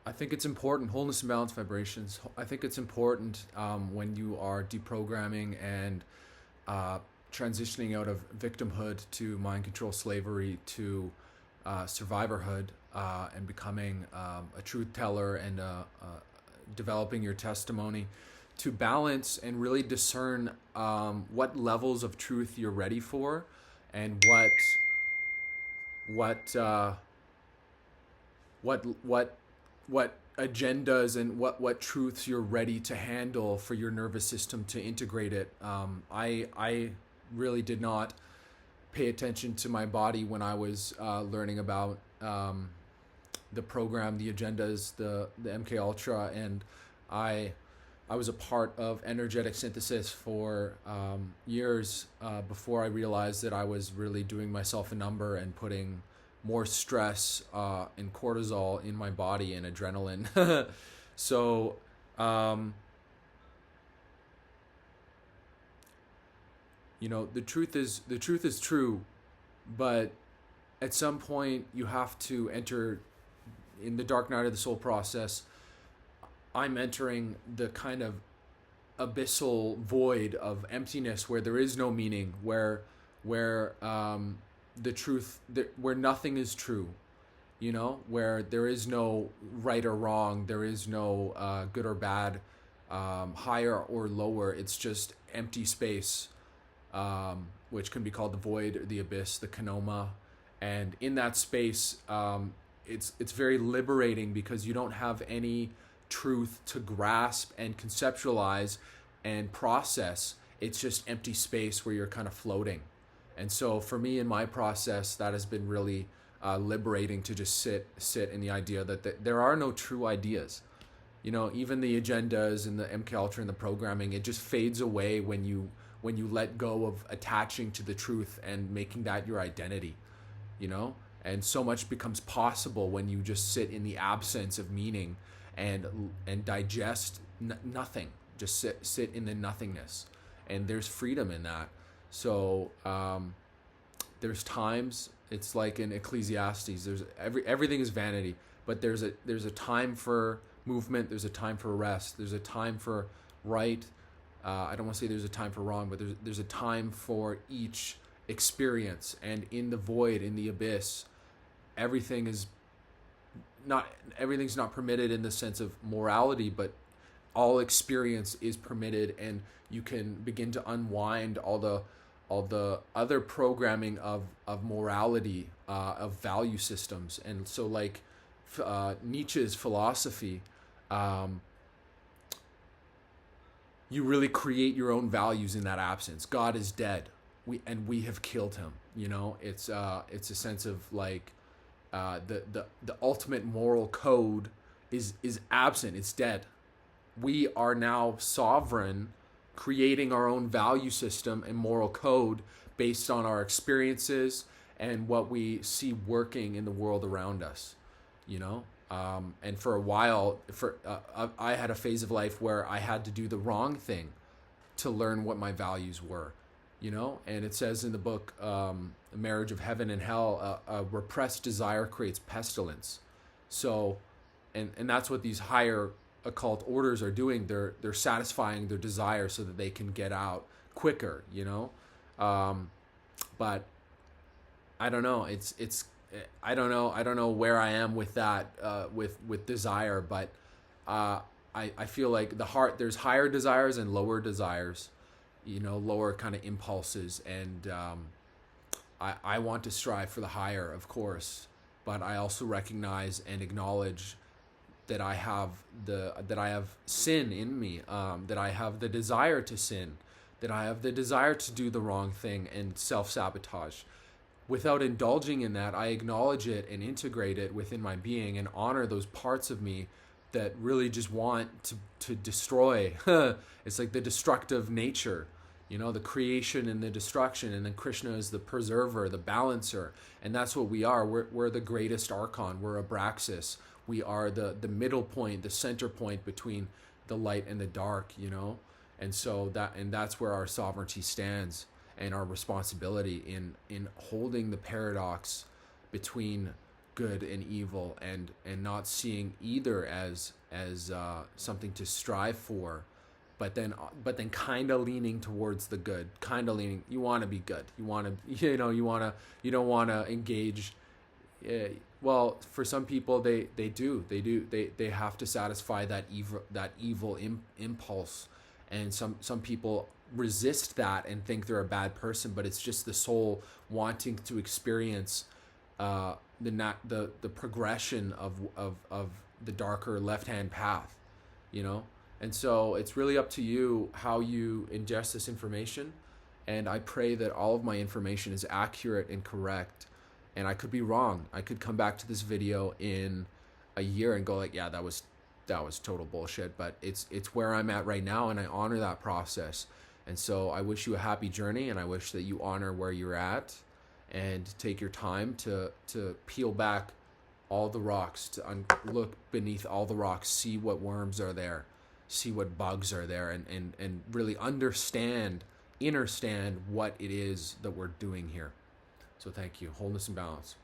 I think it's important, wholeness and balance vibrations. I think it's important when you are deprogramming and uh, transitioning out of victimhood to mind control slavery to survivorhood, and becoming a truth teller and developing your testimony to balance and really discern what levels of truth you're ready for, and what what agendas and what truths you're ready to handle for your nervous system to integrate it. I really did not pay attention to my body when I was learning about the program, the agendas, the MK Ultra, and I I was a part of energetic synthesis for years before I realized that I was really doing myself a number and putting more stress and cortisol in my body and adrenaline. So, um, the truth is true, but at some point you have to enter in the dark night of the soul process. I'm entering the kind of abyssal void of emptiness where there is no meaning, where the truth, where nothing is true, where there is no right or wrong, there is no good or bad, higher or lower. It's just empty space, which can be called the void, or the abyss, the kanoma. And in that space, it's very liberating because you don't have any truth to grasp and conceptualize and process. It's just empty space where you're kind of floating. And so for me in my process, that has been really liberating to just sit in the idea that there are no true ideas. Even the agendas and the MK Ultra and the programming, it just fades away when you let go of attaching to the truth and making that your identity. you know and so much becomes possible when you just sit in the absence of meaning and digest nothing. Just sit in the nothingness, and there's freedom in that. So there's times, it's like in Ecclesiastes, there's everything is vanity, but there's a time for movement, there's a time for rest, there's a time for right. I don't want to say there's a time for wrong, but there's a time for each experience. And in the void, in the abyss, everything is not everything's not permitted in the sense of morality, but all experience is permitted, and you can begin to unwind all the other programming of morality, of value systems. And so, like Nietzsche's philosophy, you really create your own values in that absence. God is dead. We have killed him. It's a sense of like the ultimate moral code is absent. It's dead. We are now sovereign, creating our own value system and moral code based on our experiences and what we see working in the world around us. You know, and for a while, I had a phase of life where I had to do the wrong thing to learn what my values were. And it says in the book, Marriage of Heaven and Hell, a repressed desire creates pestilence. So, and that's what these higher occult orders are doing. They're satisfying their desire so that they can get out quicker. But I don't know. It's I don't know where I am with that, with desire, but I feel like there's higher desires and lower desires, lower kind of impulses. And I want to strive for the higher, of course, but I also recognize and acknowledge that I have sin in me, that I have the desire to sin, that I have the desire to do the wrong thing and self-sabotage. Without indulging in that, I acknowledge it and integrate it within my being and honor those parts of me that really just want to destroy. It's like the destructive nature, the creation and the destruction, and then Krishna is the preserver, the balancer, and that's what we are. We're the greatest archon. We're Abraxas. We are the middle point, the center point between the light and the dark, and so that's where our sovereignty stands, and our responsibility in holding the paradox between good and evil, and not seeing either as something to strive for, but then kind of leaning towards the good, kind of leaning. You want to be good. You want to, you don't want to engage. Well, for some people, they have to satisfy that evil impulse, and some people resist that and think they're a bad person, but it's just the soul wanting to experience the progression of the darker left-hand path, and so it's really up to you how you ingest this information. And I pray that all of my information is accurate and correct, and I could be wrong. I could come back to this video in a year and go like, yeah, that was total bullshit, but it's where I'm at right now, and I honor that process. And so I wish you a happy journey, and I wish that you honor where you're at and take your time to peel back all the rocks, to look beneath all the rocks, see what worms are there, see what bugs are there, and really understand what it is that we're doing here. So thank you. Wholeness and balance.